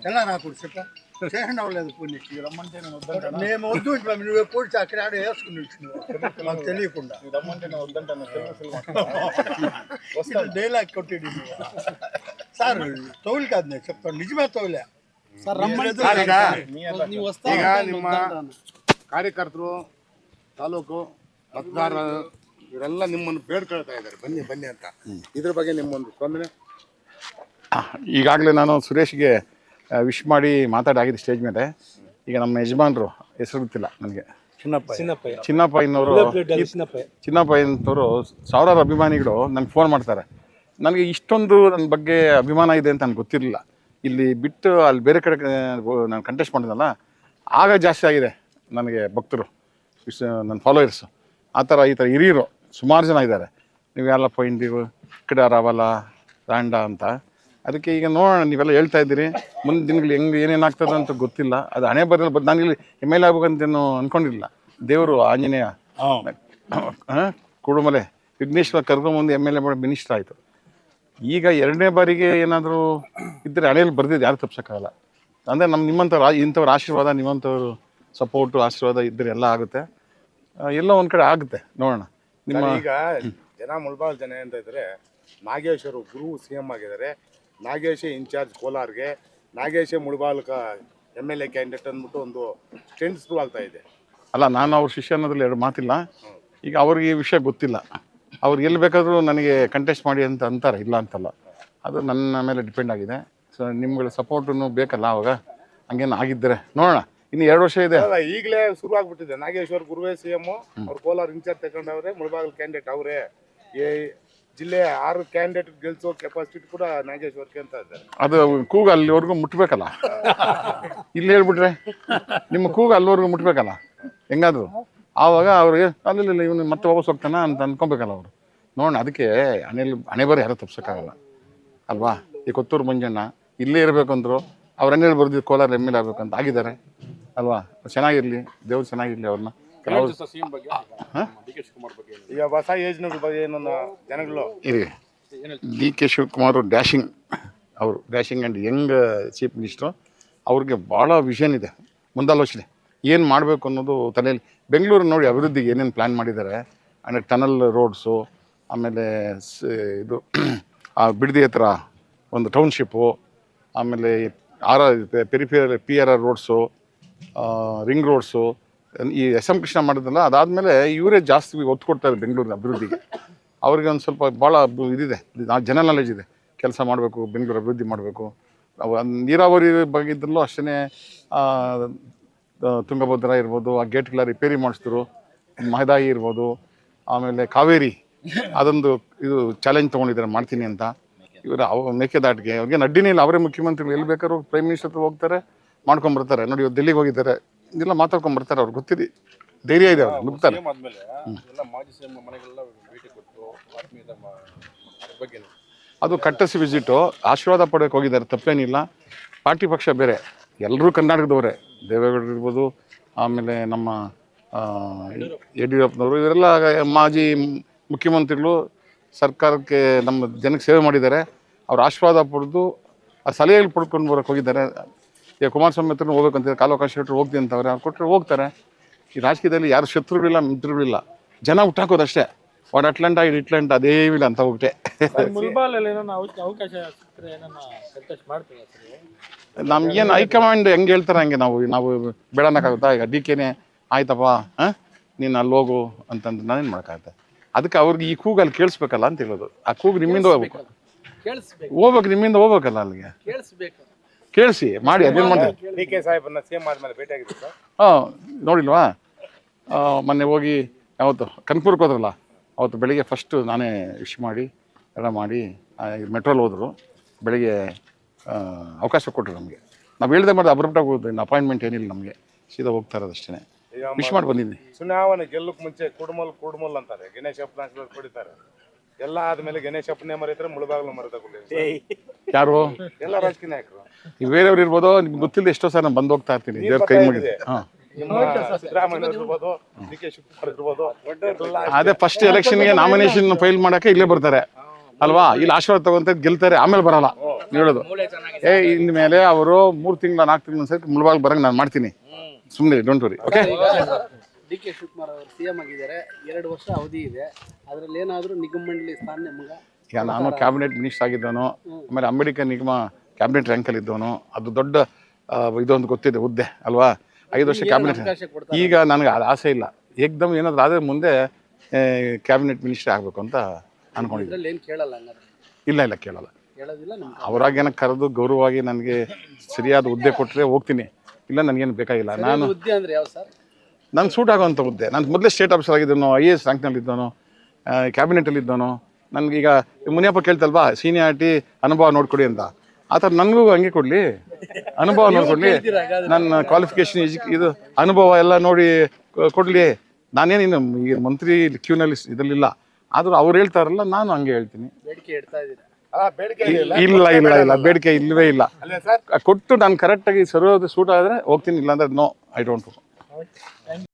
ఎలా రాకూడదు చెప్ప చేయండి అవ్వలేదు పుణ్యకి రమ్మంటే మేము వద్దు ఇట్లా నువ్వు ఎప్పుడు అక్కడ ఆడ వేసుకుని వచ్చినావు మాకు తెలియకుండా రమ్మంటే నేను వద్దంటాను డైలాగ్ కొట్టేది సార్ తోలు కాదు నేను చెప్తాను నిజమే తోలే సార్ ಈಗ ನಿಮ್ಮ ಕಾರ್ಯಕರ್ತರು ತಾಲೂಕು ಮತದಾರ ಇವರೆಲ್ಲ ನಿಮ್ಮನ್ನು ಬೇಡ್ಕೊಳ್ತಾ ಇದ್ದಾರೆ ಬನ್ನಿ ಬನ್ನಿ ಅಂತ ಇದ್ರ ಬಗ್ಗೆ ನಿಮ್ಮೊಂದು ಸ್ಪಂದನೆ. ಈಗಾಗಲೇ ನಾನು ಸುರೇಶ್ಗೆ ವಿಶ್ ಮಾಡಿ ಮಾತಾಡಾಗಿದೆ ಸ್ಟೇಜ್ ಮೇಲೆ. ಈಗ ನಮ್ಮ ಯಜಮಾನರು ಹೆಸರು ಗೊತ್ತಿಲ್ಲ ನನಗೆ, ಚಿನ್ನಪ್ಪಯ್ಯನವರು ಸಾವಿರಾರು ಅಭಿಮಾನಿಗಳು ನನಗೆ ಫೋನ್ ಮಾಡ್ತಾರೆ. ನನಗೆ ಇಷ್ಟೊಂದು ನನ್ನ ಬಗ್ಗೆ ಅಭಿಮಾನ ಇದೆ ಅಂತ ನನಗೆ ಗೊತ್ತಿರಲಿಲ್ಲ. ಇಲ್ಲಿ ಬಿಟ್ಟು ಅಲ್ಲಿ ಬೇರೆ ಕಡೆ ನಾನು ಕಂಟೆಸ್ಟ್ ಮಾಡಿದ್ನಲ್ಲ, ಆಗ ಜಾಸ್ತಿ ಆಗಿದೆ ನನಗೆ ಭಕ್ತರು, ನನ್ನ ಫಾಲೋಯರ್ಸು. ಆ ಥರ ಈ ಥರ ಹಿರಿಯರು ಸುಮಾರು ಜನ ಇದ್ದಾರೆ. ನೀವು ಯಾರಪ್ಪ ಇಂಡಿಗೂ ಕಡೆ ರಾವಲ ರಾಂಡ ಅಂತ. ಅದಕ್ಕೆ ಈಗ ನೋಡೋಣ, ನೀವೆಲ್ಲ ಹೇಳ್ತಾ ಇದ್ದೀರಿ, ಮುಂದಿನ ದಿನಗಳು ಹೆಂಗೆ ಏನೇನಾಗ್ತದೆ ಅಂತ ಗೊತ್ತಿಲ್ಲ. ಅದು ಹಣೆ ಬರಲ್ಲ. ನಾನಿಲ್ಲಿ MLA ಆಗ್ಬೇಕಂತೇನು ಅಂದ್ಕೊಂಡಿರಲಿಲ್ಲ. ದೇವರು ಆಂಜನೇಯ ಕೂಡುಮಲೆ ವಿಘ್ನೇಶ್ವರ ಕರ್ಕೊಂಬಂದು MLA ಮಾಡಿ ಮಿನಿಸ್ಟರ್ ಆಯಿತು. ಈಗ ಎರಡನೇ ಬಾರಿಗೆ ಏನಾದರೂ ಇದ್ದರೆ ಹಣೆಯಲ್ಲಿ ಬರ್ದಿದ್ದು ಯಾರು ತಪ್ಸೋಕ್ಕಾಗಲ್ಲ. ಅಂದರೆ ನಿಮ್ಮಂಥವ್ರು ಇಂಥವ್ರ ಆಶೀರ್ವಾದ, ನಿಮ್ಮಂಥವ್ರು ಸಪೋರ್ಟು ಆಶೀರ್ವಾದ ಇದ್ದರೆ ಎಲ್ಲ ಆಗುತ್ತೆ. ಎಲ್ಲ ಒಂದು ಕಡೆ ಆಗುತ್ತೆ, ನೋಡೋಣ. ನಿಮ್ಮ ಈಗ ಜನ ಮುಳ್ಬಾಲ್ ಜನ ಅಂತ ಇದ್ದಾರೆ, ನಾಗೇಶ್ವರು ಗುರು CM ಆಗಿದ್ದಾರೆ, ನಾಗೇಶೇ ಇನ್ಚಾರ್ಜ್ ಕೋಲಾರ್ಗೆ, ನಾಗೇಶೇ ಮುಳ್ಬಾಲ್ಕ MLA ಕ್ಯಾಂಡಿಡೇಟ್ ಅಂದ್ಬಿಟ್ಟು ಒಂದು ಟ್ರೆಂಡ್ ಶುರು ಆಗ್ತಾ ಇದೆ. ಅಲ್ಲ, ನಾನು ಅವ್ರ ಶಿಷ್ಯ ಅನ್ನೋದ್ರಲ್ಲಿ ಎರಡು ಮಾತಿಲ್ಲ. ಈಗ ಅವ್ರಿಗೆ ಈ ವಿಷಯ ಗೊತ್ತಿಲ್ಲ. ಅವ್ರು ಎಲ್ಲಿ ಬೇಕಾದರೂ ನನಗೆ ಕಂಟೆಸ್ಟ್ ಮಾಡಿ ಅಂತ ಅಂತಾರೆ, ಇಲ್ಲ ಅಂತಲ್ಲ. ಅದು ನನ್ನ ಮೇಲೆ ಡಿಪೆಂಡ್ ಆಗಿದೆ. ಸೊ ನಿಮ್ಗಳ ಸಪೋರ್ಟನ್ನು ಬೇಕಲ್ಲ. ಅವಾಗ ಹಂಗೇನು ಆಗಿದ್ದರೆ ನೋಡೋಣ. ಇನ್ನು 2 ವರ್ಷ ಇದೆ. ಈಗಲೇ ಶುರು ಆಗ್ಬಿಟ್ಟಿದೆ. ನಾಗೇಶ್ವರ್ ಗುರುವೇ CM, ಅವ್ರು ಕೋಲಾರ ಇನ್ಚಾರ್ಜ್ ತಗೊಂಡವ್ರೆ, ಮುಳ್ಬಾಗಲ್ ಕ್ಯಾಂಡಿಡೇಟ್ ಅವರೇ. ಈ ಜಿಲ್ಲೆ 6 ಕ್ಯಾಂಡಿಡೇಟ್ ಗೆಲ್ಸೋ ಕೆಪಾಸಿಟಿ ಕೂಡ ನಾಗೇಶ್ವರ್ಗೆ ಅಂತ ಇದ್ದಾರೆ. ಅದು ಕೂಗು ಅಲ್ಲಿವರೆಗೂ ಮುಟ್ಬೇಕಲ್ಲ. ಇಲ್ಲಿ ಹೇಳ್ಬಿಟ್ರೆ ನಿಮ್ಮ ಕೂಗು ಅಲ್ಲಿವರೆಗೂ ಮುಟ್ಬೇಕಲ್ಲ ಹೆಂಗಾದ್ರು. ಆವಾಗ ಅವ್ರಿಗೆ ಅಲ್ಲಿಲ್ಲ ಇವನು ಮತ್ತೆ ವಾಪಸ್ ಹೋಗ್ತಾನ ಅಂತ ಅಂದ್ಕೊಬೇಕಲ್ಲ ಅವರು. ನೋಡೋಣ. ಅದಕ್ಕೆ ಹಣೆ ಬರ ಯಾರು ತಪ್ಸೋಕ್ಕಾಗಲ್ಲ ಅಲ್ವಾ. ಈ ಕೊತ್ತೂರು ಮಂಜಣ್ಣ ಇಲ್ಲೇ ಇರಬೇಕು ಅಂದರು, ಅವ್ರು ಹಣ್ಣೆಲ್ಲಿ ಬರ್ದಿದ್ದು ಕೋಲಾರ MLA ಆಗ್ಬೇಕಂತ ಆಗಿದ್ದಾರೆ ಅಲ್ವಾ. ಚೆನ್ನಾಗಿರಲಿ, ದೇವ್ರು ಚೆನ್ನಾಗಿರಲಿ ಅವ್ರನ್ನ. ಈಗ ಹೊಸ ಯೋಜನೆಗಳ ಬಗ್ಗೆ ಏನನ್ನ ಜನಗಳು ಇರಿ. DK Shivakumar dashing and Young chief minister. ಅವ್ರಿಗೆ ಭಾಳ ವಿಷನ್ ಇದೆ, ಮುಂದಾಲೋಚನೆ ಏನು ಮಾಡಬೇಕು ಅನ್ನೋದು ತಲೆಯಲ್ಲಿ. ಬೆಂಗಳೂರು ನೋಡಿ ಅಭಿವೃದ್ಧಿಗೆ ಏನೇನು ಪ್ಲ್ಯಾನ್ ಮಾಡಿದ್ದಾರೆ. ಆಮೇಲೆ ಟನಲ್ ರೋಡ್ಸು, ಆಮೇಲೆ ಇದು ಬಿಡದಿ ಹತ್ರ ಒಂದು ಟೌನ್ಶಿಪ್ಪು, ಆಮೇಲೆ PRR ರೋಡ್ಸು, ರಿಂಗ್ ರೋಡ್ಸು, ಈ SM ಕೃಷ್ಣ ಮಾಡಿದ್ರಲ್ಲ, ಅದಾದಮೇಲೆ ಇವರೇ ಜಾಸ್ತಿ ಒತ್ತು ಕೊಡ್ತಾರೆ ಬೆಂಗಳೂರಿನ ಅಭಿವೃದ್ಧಿಗೆ. ಅವ್ರಿಗೆ ಒಂದು ಸ್ವಲ್ಪ ಭಾಳ ಇದಿದೆ, ಜನ ನಾಲೆಜ್ ಇದೆ. ಕೆಲಸ ಮಾಡಬೇಕು, ಬೆಂಗಳೂರು ಅಭಿವೃದ್ಧಿ ಮಾಡಬೇಕು. ನೀರಾವರಿ ಬಗ್ಗೆ ಇದ್ರಲ್ಲೂ ಅಷ್ಟೇ. ತುಂಗಭದ್ರಾ ಇರ್ಬೋದು, ಆ ಗೇಟ್ಗಳ ರಿಪೇರಿ ಮಾಡಿಸಿದ್ರು. ಮಹದಾಯಿ ಇರ್ಬೋದು, ಆಮೇಲೆ ಕಾವೇರಿ, ಅದೊಂದು ಇದು ಚಾಲೆಂಜ್ ತೊಗೊಂಡಿದ್ದಾರೆ ಮಾಡ್ತೀನಿ ಅಂತ. ಇವರು ಮೇಕೆದಾಟಿಗೆ ಅವ್ರಿಗೆ ಅಡ್ಡಿನೇ ಇಲ್ಲ. ಅವರೇ ಮುಖ್ಯಮಂತ್ರಿಗಳು, ಎಲ್ಲಿ ಬೇಕಾದ್ರೂ ಪ್ರೈಮ್ ಮಿನಿಸ್ಟರ್ ಹತ್ರ ಹೋಗ್ತಾರೆ, ಮಾಡ್ಕೊಂಬರ್ತಾರೆ. ನೋಡಿ, ಇವತ್ತು ದಿಲ್ಲಿಗೆ ಹೋಗಿದ್ದಾರೆ, ಇದೆಲ್ಲ ಮಾತಾಡ್ಕೊಂಬರ್ತಾರೆ. ಅವ್ರಿಗೆ ಗೊತ್ತಿದೆ, ಧೈರ್ಯ ಇದೆ, ಅವ್ರು ನುಗ್ತಾರೆ. ಅದು ಕಟ್ಟಸಿ ವಿಸಿಟು, ಆಶೀರ್ವಾದ ಪಡೆಯೋಕೆ ಹೋಗಿದ್ದಾರೆ, ತಪ್ಪೇನಿಲ್ಲ. ಪಾರ್ಟಿ ಪಕ್ಷ ಬೇರೆ, ಎಲ್ಲರೂ ಕರ್ನಾಟಕದವರೇ. ದೇವೇಗೌಡರು ಇರ್ಬೋದು, ಆಮೇಲೆ ನಮ್ಮ ಯಡಿಯೂರಪ್ಪನವರು, ಇವರೆಲ್ಲ ಮಾಜಿ ಮುಖ್ಯಮಂತ್ರಿಗಳು. ಸರ್ಕಾರಕ್ಕೆ ನಮ್ಮ ಜನಕ್ಕೆ ಸೇವೆ ಮಾಡಿದ್ದಾರೆ. ಅವ್ರ ಆಶೀರ್ವಾದ ಪಡೆದು ಆ ಸಲಹೆಗಳು ಪಡ್ಕೊಂಡು ಬರೋಕ್ಕೆ ಹೋಗಿದ್ದಾರೆ. ಈಗ ಕುಮಾರಸ್ವಾಮಿ ಹತ್ರ ಹೋಗ್ಬೇಕಂತಿದ್ದಾರೆ, ಕಾಲಾವಕಾಶ ಕೊಟ್ಟರೆ ಹೋಗ್ತೀನಿ ಅಂತವ್ರೆ. ಅವ್ರು ಕೊಟ್ಟರೆ ಹೋಗ್ತಾರೆ. ಈ ರಾಜಕೀಯದಲ್ಲಿ ಯಾರು ಶತ್ರುಗಳಿಲ್ಲ, ಮಿತ್ರಗಳಿಲ್ಲ, ಜನ ಹುಟ್ಟಾಕೋದಷ್ಟೇ. ವಾಟ್ ಅಟ್ಲಾಂಟ ಇದು ಇಟ್ಲಾಂಟ ಅದೇ ಇಲ್ಲ ಅಂತ ಹೋಗ್ಬಿಟ್ಟೆ. ನಮ್ಗೇನು ಹೈಕಮಾಂಡ್ ಹೆಂಗೆ ಹೇಳ್ತಾರೆ ಹಂಗೆ ನಾವು ಬೇಡ ಅನ್ನೋಕ್ಕಾಗುತ್ತಾ. ಈಗ DKನೇ ಆಯ್ತಪ್ಪ ನೀನು ಅಲ್ಲಿ ಹೋಗು ಅಂತಂದ್ರೆ ನಾನೇನು ಮಾಡೋಕ್ಕಾಗುತ್ತೆ. ಅದಕ್ಕೆ ಅವ್ರಿಗೆ ಈ ಕೂಗು ಅಲ್ಲಿ ಕೇಳಿಸ್ಬೇಕಲ್ಲ ಅಂತ ಹೇಳೋದು. ಆ ಕೂಗು ನಿಮ್ಮಿಂದ ಹೋಗ್ಬೇಕು, ನಿಮ್ಮಿಂದ ಹೋಗ್ಬೇಕಲ್ಲ ಅಲ್ಲಿಗೆ. ಕೇಳಿಸಿ ಮಾಡಿ. ಅದೇನು ಮಾಡ್ತಾರೆ. DK ಸಾಹೇಬ್ರನ್ನ CM ಆದ್ಮೇಲೆ ಭೇಟಿಯಾಗಿದ್ದು ಸರ್? ನೋಡಿಲ್ವಾ, ಮೊನ್ನೆ ಹೋಗಿ ಯಾವತ್ತು ಕನಕಪುರಕ್ಕೆ ಹೋದ್ರಲ್ಲ, ಅವತ್ತು ಬೆಳಿಗ್ಗೆ ಫಸ್ಟು ನಾನೇ ವಿಶ್ ಮಾಡಿ ಎಲ್ಲ ಮಾಡಿ ಮೆಟ್ರೋಲ್ ಹೋದರು. ಬೆಳಿಗ್ಗೆ ಅವಕಾಶ ಕೊಟ್ಟರು ನಮಗೆ. ನಾವು ಹೇಳ್ದೆ ಮಾಡಿದೆ, ಅಬ್ರಪ್ಟಾಗಿ ಹೋಗ್ದು, ಇನ್ನು ಅಪಾಯಿಂಟ್ಮೆಂಟ್ ಏನಿಲ್ಲ ನಮಗೆ, ಸೀದಾ ಹೋಗ್ತಾ ಇರೋದು ಅಷ್ಟೇ. ವಿಶ್ ಮಾಡಿ ಬಂದಿದ್ದೀನಿ. ಚುನಾವಣೆ ಗೆಲ್ಲಕ್ಕೆ ಮುಂಚೆ ಕುಡುಮಲ್ ಅಂತಾರೆ, ಗಣೇಶಪ್ಪನ ಕೊಡ್ತಾರೆ. ಎಲ್ಲ ಆದ್ಮೇಲೆ ಗಣೇಶಪ್ಪನೇ ಮರೀತಾರೆ, ಮುಳುಬಾಗ್ಲು ಮರೆತ ಯಾರು ಎಲ್ಲ ರಾಜಕೀಯ ನಾಯಕರು. ಈಗ ಬೇರೆಯವ್ರು ಇರ್ಬೋದು, ನಿಮ್ಗೆ ಗೊತ್ತಿಲ್ಲ. ಎಷ್ಟೋ ಸಲ ನಾನು ಬಂದು ಹೋಗ್ತಾ ಇರ್ತೀನಿ, ದೇವ್ರ ಕೈ ಮುಗಿದೆ. DK ಶಿವಕುಮಾರ್ ಇರ್ಬೋದು. ಅದೇ ಫಸ್ಟ್ ಎಲೆಕ್ಷನ್ಗೆ ನಾಮಿನೇಷನ್ ಫೈಲ್ ಮಾಡೋಕ್ಕೆ ಇಲ್ಲೇ ಬರ್ತಾರೆ ಅಲ್ವಾ? ಇಲ್ಲಿ ಆಶೀರ್ವಾದ ತಗೊಂತ ಗೆಲ್ತಾರೆ, ಆಮೇಲೆ ಬರಲ್ಲ ಹೇಳೋದು. ಇನ್ ಮೇಲೆ ಅವರು 3 ತಿಂಗಳ 4 ತಿಂಗಳ ಸರಿ ಮುಳುಬಾಗ್ ಬರಂಗ್ ನಾನು ಮಾಡ್ತೀನಿ, ಸುಮ್ಮನೆ don't worry. Okay, D K Shivakumar ಅವರು ಸಿಎಂ ಆಗಿದ್ದಾರೆ, 2 ವರ್ಷ ಅವಧಿ ಇದೆ. ಅದರಲ್ಲಿ ಏನಾದರೂ ನಿಗಮ ಮಂಡಳಿ ಸ್ಥಾನ ನಿಮ್ಗೆ? ಈಗ ನಾನು ಕ್ಯಾಬಿನೆಟ್ ಮಿನಿಸ್ಟರ್ ಆಗಿದ್ದವನು, ಆಮೇಲೆ ಅಂಬೇಡ್ಕರ್ ನಿಗಮ ಕ್ಯಾಬಿನೆಟ್ ರ್ಯಾಂಕಲ್ಲಿ ಇದ್ದವನು. ಅದು ದೊಡ್ಡ ಇದೊಂದು ಗೊತ್ತಿದೆ ಹುದ್ದೆ ಅಲ್ವಾ, 5 ವರ್ಷ ಕ್ಯಾಬಿನೆಟ್. ಈಗ ನನಗೆ ಅದು ಆಸೆ ಇಲ್ಲ, ಏಕ್ದಮ್ ಏನಾದ್ರು ಆದರೆ ಮುಂದೆ ಕ್ಯಾಬಿನೆಟ್ ಮಿನಿಸ್ಟರ್ ಆಗಬೇಕು ಅಂತ ಅನ್ಕೊಂಡಿದ್ದೆ. ಇದ್ರಲ್ಲಿ ಏನು ಕೇಳಲ್ಲ ಹಂಗಾದ್ರೆ? ಇಲ್ಲ ಕೇಳಲ್ಲ. ಕೇಳೋದಿಲ್ಲ ನಿಮ್ಗೆ? ಅವರಾಗೇನ ಕರೆದು ಗೌರವವಾಗಿ ನನಗೆ ಸರಿಯಾದ ಹುದ್ದೆ ಕೊಟ್ಟರೆ ಹೋಗ್ತೀನಿ, ಇಲ್ಲ ನನಗೇನು ಬೇಕಾಗಿಲ್ಲ. ನಾನು ಹುದ್ದೆ ಅಂದ್ರೆ ಯಾವ ಸರ್? ನಂಗೆ ಸೂಟ್ ಆಗೋವಂಥ ಹುದ್ದೆ. ನಾನು ಮೊದಲೇ ಸ್ಟೇಟ್ ಆಫೀಸರ್ ಆಗಿದ್ದನು, IAS ರ್ಯಾಂಕ್ನಲ್ಲಿ ಇದ್ದವನು, ಕ್ಯಾಬಿನೆಟಲ್ಲಿ ಇದ್ದವನು. ನನಗೀಗ ಮುನಿಯಪ್ಪ ಕೇಳ್ತಲ್ವಾ ಸೀನಿಯಾರಿಟಿ ಅನುಭವ ನೋಡ್ಕೊಡಿ ಅಂತ, ಆ ಥರ ನನಗೂ ಹಂಗೆ ಕೊಡಲಿ, ಅನುಭವ ನೋಡ್ಕೊಡ್ಲಿ, ನನ್ನ ಕ್ವಾಲಿಫಿಕೇಶನ್ ಇದು ಅನುಭವ ಎಲ್ಲ ನೋಡಿ ಕೊಡಲಿ. ನಾನೇನಿನ್ನು ಈಗ ಮಂತ್ರಿ ಕ್ಯೂನಲ್ಲಿ ಇದರಲ್ಲಿಲ್ಲ, ಆದರೂ ಅವ್ರು ಹೇಳ್ತಾರಲ್ಲ ನಾನು ಹಂಗೆ ಹೇಳ್ತೀನಿ. ಬೇಡಿಕೆ ಇಡ್ತಾ ಇದ್ದೀರಾ? ಬೇಡಿಕೆ ಇಲ್ಲ ಬೇಡಿಕೆ ಇಲ್ಲವೇ ಇಲ್ಲ. ಕೊಟ್ಟು ನಾನು ಕರೆಕ್ಟಾಗಿ ಸರಿಯಾದ ಸೂಟ್ ಆದರೆ ಹೋಗ್ತೀನಿ, ಇಲ್ಲಾಂದ್ರೆ ನೋ, ಐ ಡೋಂಟ್.